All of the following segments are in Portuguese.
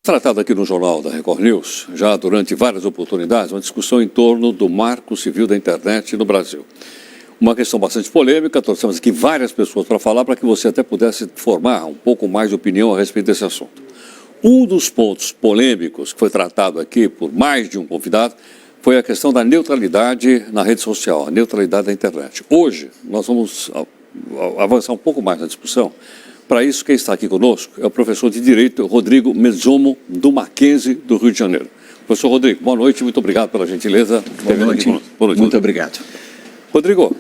Tratado aqui no Jornal da Record News, já durante várias oportunidades, uma discussão em torno do marco civil da internet no Brasil. Uma questão bastante polêmica, trouxemos aqui várias pessoas para falar, para que você até pudesse formar um pouco mais de opinião a respeito desse assunto. Um dos pontos polêmicos que foi tratado aqui por mais de um convidado foi a questão da neutralidade na rede social, a neutralidade da internet. Hoje, nós vamos avançar um pouco mais na discussão. Para isso, quem está aqui conosco é o professor de Direito, Rodrigo Mesomo, do Mackenzie, do Rio de Janeiro. Professor Rodrigo, boa noite, muito obrigado pela gentileza. Boa noite, muito obrigado. Rodrigo,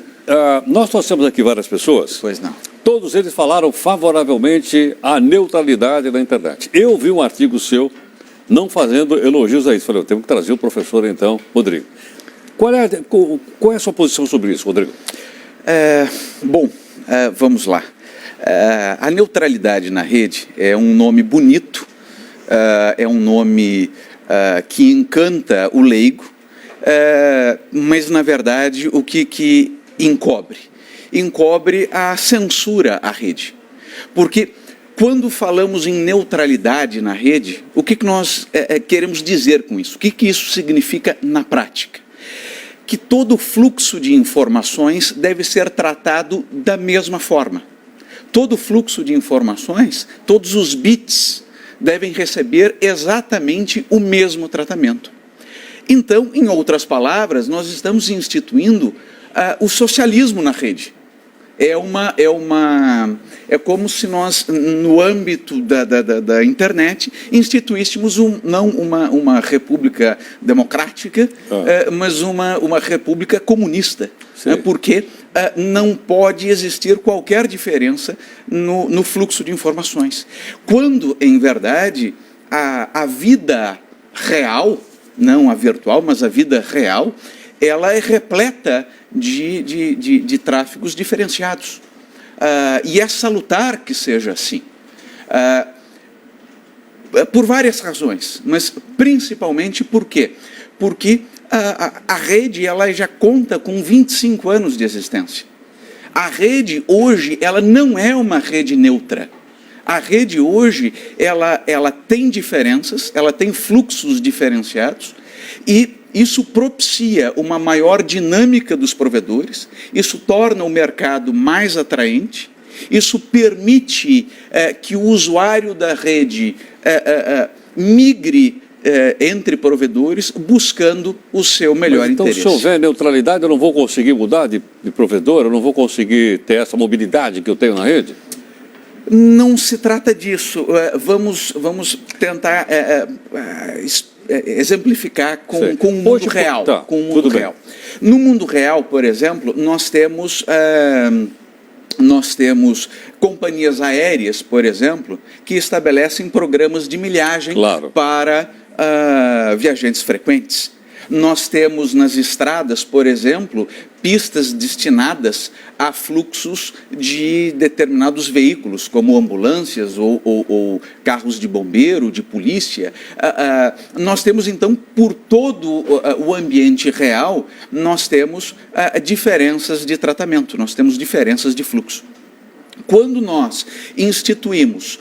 nós trouxemos aqui várias pessoas. Pois não. Todos eles falaram favoravelmente à neutralidade da internet. Eu vi um artigo seu não fazendo elogios a isso. Falei, eu tenho que trazer o professor então, Rodrigo. Qual é a sua posição sobre isso, Rodrigo? Vamos lá. A neutralidade na rede é um nome bonito, é um nome que encanta o leigo, mas, na verdade, o que encobre? Encobre a censura à rede. Porque, quando falamos em neutralidade na rede, o que nós queremos dizer com isso? O que isso significa na prática? Que todo fluxo de informações deve ser tratado da mesma forma. Todo fluxo de informações, todos os bits devem receber exatamente o mesmo tratamento. Então, em outras palavras, nós estamos instituindo o socialismo na rede. É como se nós, no âmbito da internet, instituíssemos não uma república democrática, mas uma república comunista. Porque não pode existir qualquer diferença no fluxo de informações. Quando, em verdade, a vida real, não a virtual, mas a vida real, ela é repleta de tráfegos diferenciados. E é salutar que seja assim. Por várias razões, mas principalmente por quê? Porque a rede ela já conta com 25 anos de existência. A rede hoje ela não é uma rede neutra. A rede hoje ela tem diferenças, ela tem fluxos diferenciados e isso propicia uma maior dinâmica dos provedores, isso torna o mercado mais atraente, isso permite que o usuário da rede migre entre provedores, buscando o seu melhor interesse. Então, se houver neutralidade, eu não vou conseguir mudar de provedor, eu não vou conseguir ter essa mobilidade que eu tenho na rede? Não se trata disso. Vamos tentar exemplificar com o mundo real. Tá, com o mundo real. No mundo real, por exemplo, nós temos companhias aéreas, por exemplo, que estabelecem programas de milhagem para viajantes frequentes. Nós temos nas estradas, por exemplo, pistas destinadas a fluxos de determinados veículos, como ambulâncias ou carros de bombeiro, de polícia. Nós temos, então, por todo o ambiente real, nós temos diferenças de tratamento, nós temos diferenças de fluxo. Quando nós instituímos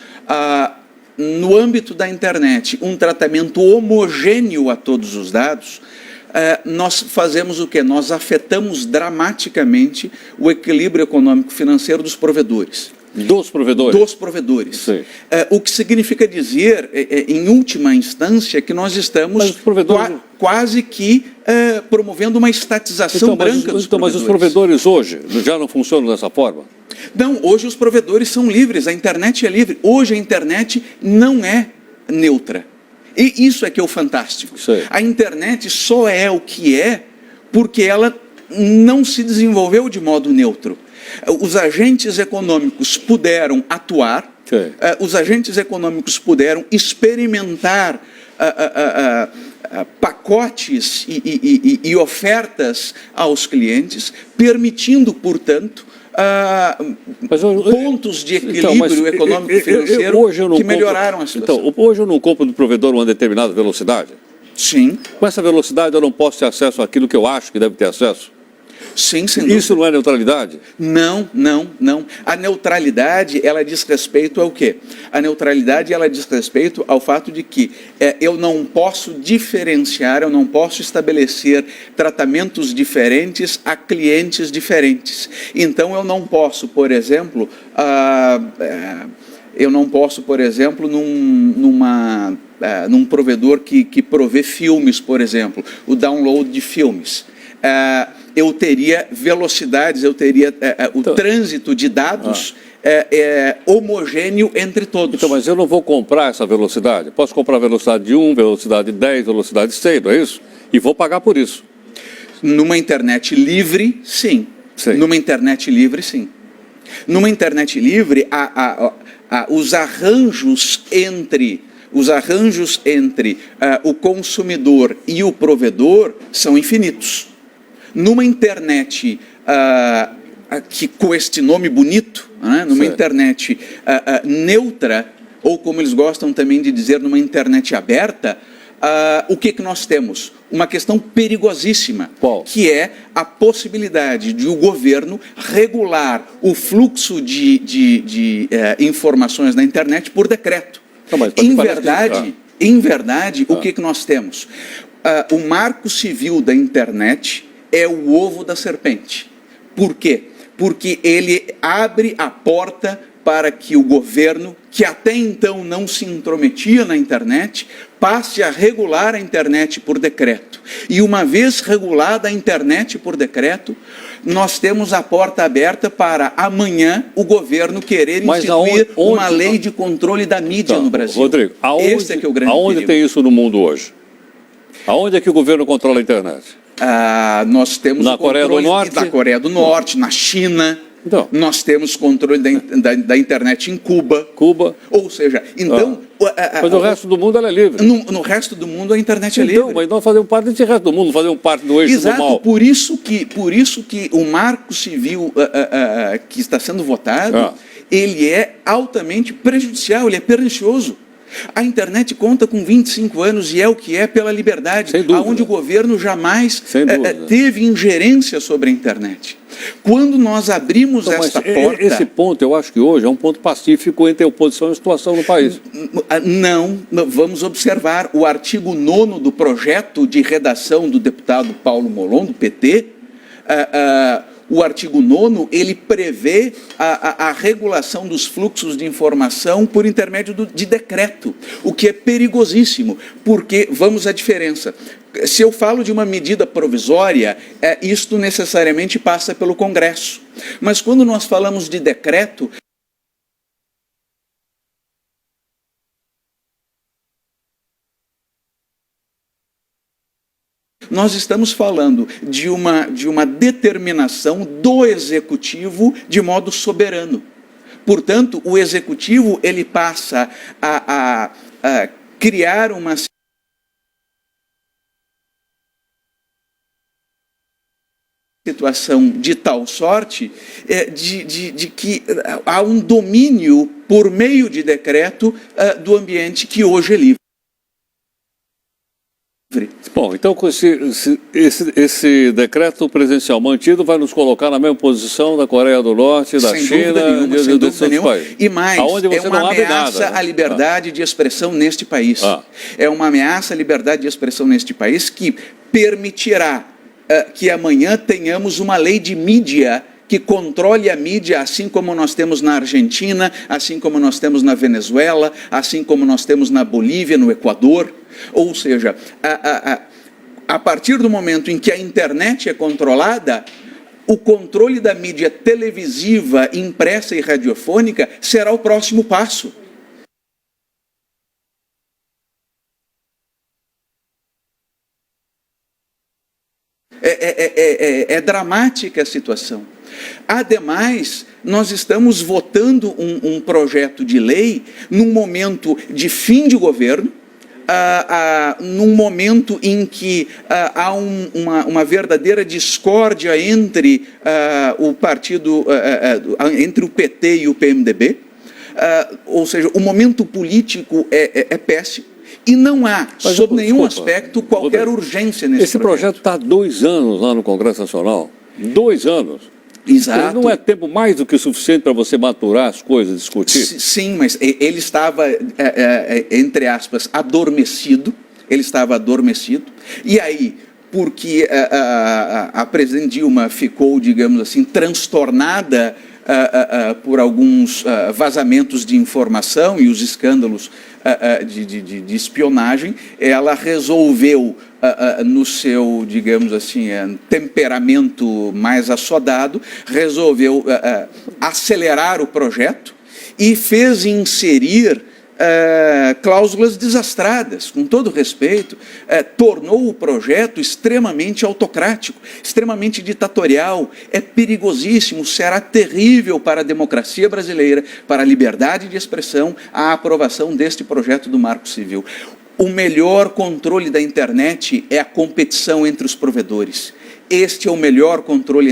no âmbito da internet, um tratamento homogêneo a todos os dados, nós fazemos o quê? Nós afetamos dramaticamente o equilíbrio econômico-financeiro dos provedores. Dos provedores? Dos provedores. O que significa dizer, em última instância, que nós estamos quase que promovendo uma estatização branca dos provedores. Mas os provedores hoje já não funcionam dessa forma? Não, hoje os provedores são livres, a internet é livre. Hoje a internet não é neutra. E isso é que é o fantástico. A internet só é o que é porque ela não se desenvolveu de modo neutro. Os agentes econômicos puderam atuar, os agentes econômicos puderam experimentar pacotes e ofertas aos clientes, permitindo, portanto, pontos de equilíbrio econômico e financeiro que melhoraram a situação. Então, hoje eu não compro do provedor uma determinada velocidade? Sim. Com essa velocidade eu não posso ter acesso àquilo que eu acho que deve ter acesso? Sim, sem dúvida. Isso não é neutralidade? Não. A neutralidade, ela diz respeito ao quê? A neutralidade, ela diz respeito ao fato de que eu não posso diferenciar, eu não posso estabelecer tratamentos diferentes a clientes diferentes. Então, eu não posso, por exemplo, num provedor que provê filmes, por exemplo, o download de filmes. Eu teria velocidades, o trânsito de dados homogêneo entre todos. Então, mas eu não vou comprar essa velocidade. Posso comprar velocidade de 1, velocidade 10, velocidade 6, não é isso? E vou pagar por isso. Numa internet livre, sim. Numa internet livre, sim. Numa internet livre, os arranjos entre o consumidor e o provedor são infinitos. Numa internet com este nome bonito, né? Numa internet neutra, ou como eles gostam também de dizer, numa internet aberta, o que nós temos? Uma questão perigosíssima, que é a possibilidade de o governo regular o fluxo de informações na internet por decreto. Em verdade, o que nós temos? O Marco Civil da internet é o ovo da serpente. Por quê? Porque ele abre a porta para que o governo, que até então não se intrometia na internet, passe a regular a internet por decreto. E uma vez regulada a internet por decreto, nós temos a porta aberta para amanhã o governo querer instituir uma lei de controle da mídia no Brasil. Rodrigo, Esse é que é o grande perigo. Aonde tem isso no mundo hoje? Aonde é que o governo controla a internet? Nós temos na Coreia do Norte? Na Coreia do Norte, na China. Então, nós temos controle da internet em Cuba. Ou seja, então... mas no resto do mundo ela é livre. No resto do mundo a internet é livre. Então, mas nós fazemos parte desse resto do mundo, fazemos parte do eixo do mal. Exato, por isso que o Marco Civil que está sendo votado, ele é altamente prejudicial, ele é pernicioso. A internet conta com 25 anos e é o que é pela liberdade, onde o governo jamais teve ingerência sobre a internet. Quando nós abrimos esta porta... Esse ponto, eu acho que hoje é um ponto pacífico entre a oposição e a situação no país. Não, vamos observar o artigo 9º do projeto de redação do deputado Paulo Molon, do PT, o artigo 9º, ele prevê a regulação dos fluxos de informação por intermédio de decreto, o que é perigosíssimo, porque, vamos à diferença, se eu falo de uma medida provisória, isto necessariamente passa pelo Congresso, mas quando nós falamos de decreto, nós estamos falando de uma determinação do Executivo de modo soberano. Portanto, o Executivo ele passa a criar uma situação de tal sorte de que há um domínio por meio de decreto do ambiente que hoje é livre. Bom, então com esse decreto presidencial mantido vai nos colocar na mesma posição da Coreia do Norte, da China e desses outros países. E mais, é uma ameaça à liberdade de expressão neste país. É uma ameaça à liberdade de expressão neste país que permitirá que amanhã tenhamos uma lei de mídia que controle a mídia, assim como nós temos na Argentina, assim como nós temos na Venezuela, assim como nós temos na Bolívia, no Equador. Ou seja, a partir do momento em que a internet é controlada, o controle da mídia televisiva, impressa e radiofônica será o próximo passo. É dramática a situação. Ademais, nós estamos votando um projeto de lei num momento de fim de governo, num momento em que há uma verdadeira discórdia entre o partido, entre o PT e o PMDB, ou seja, o momento político é péssimo. E não há, sob nenhum aspecto, qualquer urgência nesse projeto. Esse projeto está há 2 anos lá no Congresso Nacional. 2 anos? Exato. Não é tempo mais do que o suficiente para você maturar as coisas, discutir? Sim, mas ele estava, entre aspas, adormecido. Ele estava adormecido. E aí, porque a presidente Dilma ficou, digamos assim, transtornada por alguns vazamentos de informação e os escândalos de espionagem, ela resolveu, no seu, digamos assim, temperamento mais assodado, resolveu acelerar o projeto e fez inserir cláusulas desastradas, com todo respeito, tornou o projeto extremamente autocrático, extremamente ditatorial, é perigosíssimo, será terrível para a democracia brasileira, para a liberdade de expressão, a aprovação deste projeto do Marco Civil. O melhor controle da internet é a competição entre os provedores. Este é o melhor controle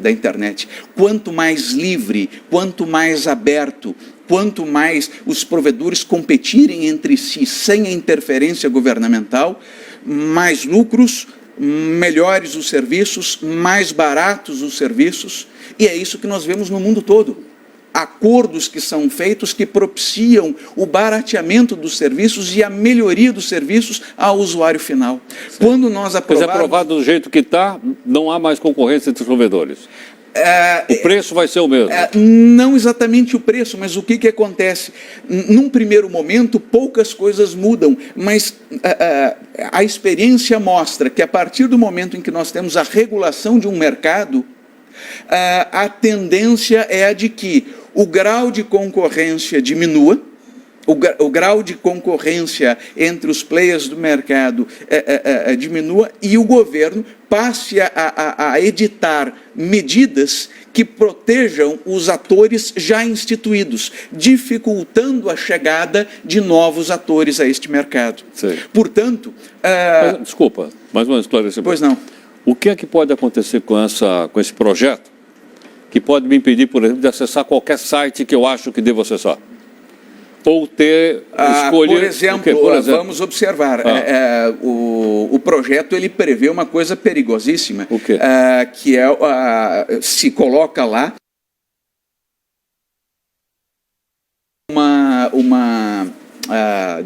da internet. Quanto mais livre, quanto mais aberto, quanto mais os provedores competirem entre si sem a interferência governamental, mais lucros, melhores os serviços, mais baratos os serviços, e é isso que nós vemos no mundo todo. Acordos que são feitos que propiciam o barateamento dos serviços e a melhoria dos serviços ao usuário final. Sim. Quando nós aprovarmos... Mas aprovado do jeito que está, não há mais concorrência entre os provedores. O preço vai ser o mesmo? Não exatamente o preço, mas o que acontece? Num primeiro momento, poucas coisas mudam, mas a experiência mostra que a partir do momento em que nós temos a regulação de um mercado, a tendência é a de que o grau de concorrência diminua, o grau de concorrência entre os players do mercado diminua e o governo passe a editar medidas que protejam os atores já instituídos, dificultando a chegada de novos atores a este mercado. Sim. Portanto... Desculpa, mais um esclarecimento. Pois não. O que é que pode acontecer com esse projeto que pode me impedir, por exemplo, de acessar qualquer site que eu acho que devo acessar? Ou escolher... Por exemplo, vamos observar, o projeto ele prevê uma coisa perigosíssima, o quê? Que é, se coloca lá uma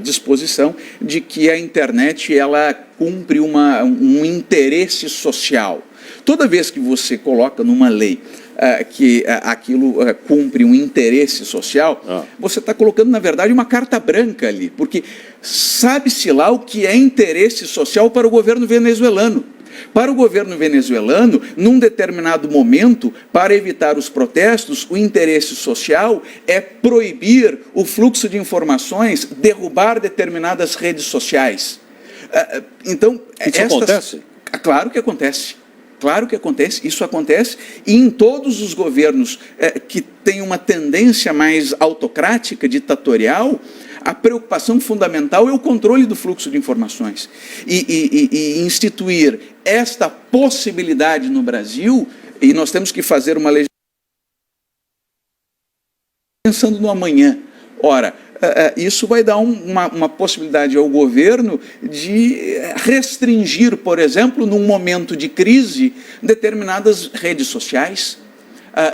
disposição de que a internet ela cumpre um interesse social. Toda vez que você coloca numa lei que aquilo cumpre um interesse social, você está colocando, na verdade, uma carta branca ali, porque sabe-se lá o que é interesse social para o governo venezuelano. Para o governo venezuelano, num determinado momento, para evitar os protestos, o interesse social é proibir o fluxo de informações, derrubar determinadas redes sociais. Então, isso acontece? Claro que acontece. Claro que acontece, isso acontece, e em todos os governos que têm uma tendência mais autocrática, ditatorial, a preocupação fundamental é o controle do fluxo de informações. E instituir esta possibilidade no Brasil, e nós temos que fazer uma legislação pensando no amanhã. Ora, isso vai dar uma possibilidade ao governo de restringir, por exemplo, num momento de crise, determinadas redes sociais,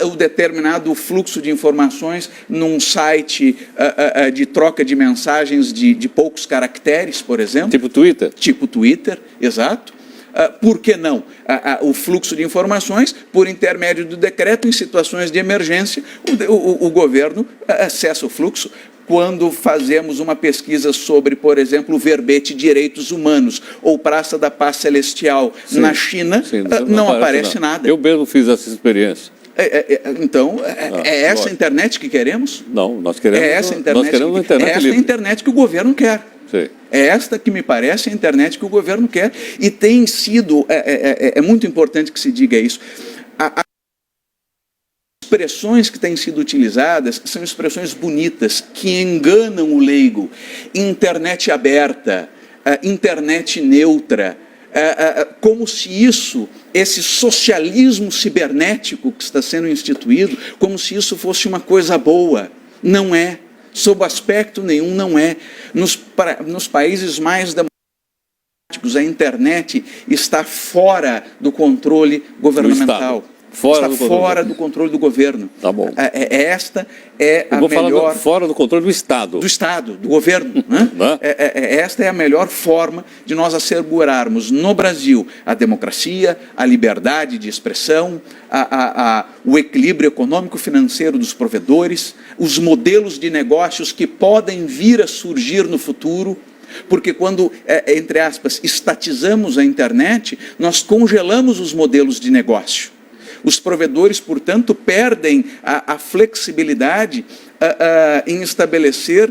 o determinado fluxo de informações num site de troca de mensagens de poucos caracteres, por exemplo. Tipo Twitter? Tipo Twitter, exato. Por que não? O fluxo de informações, por intermédio do decreto, em situações de emergência, o governo cessa o fluxo. Quando fazemos uma pesquisa sobre, por exemplo, o verbete direitos humanos ou Praça da Paz Celestial na China, não aparece nada. Eu mesmo fiz essa experiência. Então, é essa internet que queremos? Não, nós queremos, essa internet livre. Internet que o governo quer. Sim. É esta que me parece a internet que o governo quer. E tem sido, é muito importante que se diga isso, as expressões que têm sido utilizadas são expressões bonitas, que enganam o leigo. Internet aberta, internet neutra, como se esse socialismo cibernético que está sendo instituído, como se isso fosse uma coisa boa. Não é. Sob aspecto nenhum, não é. Nos países mais democráticos democráticos, a internet está fora do controle governamental. Está fora do controle do governo. Tá bom. Esta é a melhor... Fora do controle do Estado. Do Estado, do governo. Né? Esta é a melhor forma de nós assegurarmos no Brasil a democracia, a liberdade de expressão, o equilíbrio econômico-financeiro dos provedores, os modelos de negócios que podem vir a surgir no futuro. Porque quando, entre aspas, estatizamos a internet, nós congelamos os modelos de negócio. Os provedores, portanto, perdem a flexibilidade em estabelecer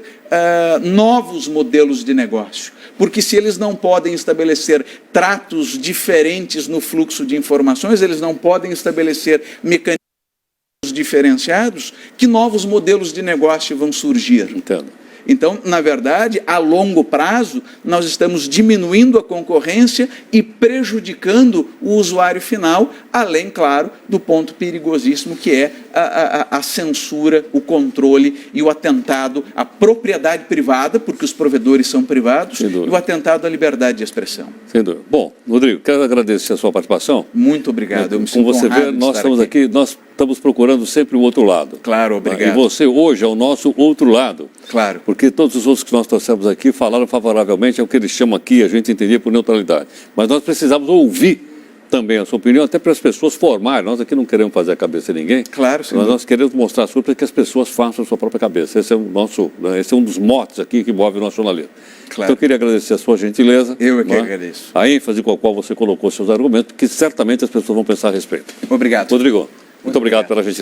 novos modelos de negócio. Porque se eles não podem estabelecer tratos diferentes no fluxo de informações, eles não podem estabelecer mecanismos diferenciados, que novos modelos de negócio vão surgir. Entendo. Então, na verdade, a longo prazo, nós estamos diminuindo a concorrência e prejudicando o usuário final, além, claro, do ponto perigosíssimo que é a censura, o controle e o atentado à propriedade privada, porque os provedores são privados, e o atentado à liberdade de expressão. Sem dúvida. Bom, Rodrigo, quero agradecer a sua participação. Muito obrigado. Eu me sinto honrado. Como você vê, nós estamos aqui, nós estamos procurando sempre o outro lado. Claro, obrigado. E você hoje é o nosso outro lado. Claro. Porque todos os outros que nós trouxemos aqui falaram favoravelmente ao que eles chamam aqui, a gente entendia por neutralidade. Mas nós precisamos ouvir também a sua opinião, até para as pessoas formarem. Nós aqui não queremos fazer a cabeça de ninguém. Claro, sim. Mas nós queremos mostrar a sua para que as pessoas façam a sua própria cabeça. Esse é um dos motes aqui que move o nosso jornalismo. Claro. Então eu queria agradecer a sua gentileza. Eu é que agradeço. A ênfase com a qual você colocou seus argumentos, que certamente as pessoas vão pensar a respeito. Obrigado. Rodrigo, muito obrigado pela gentileza.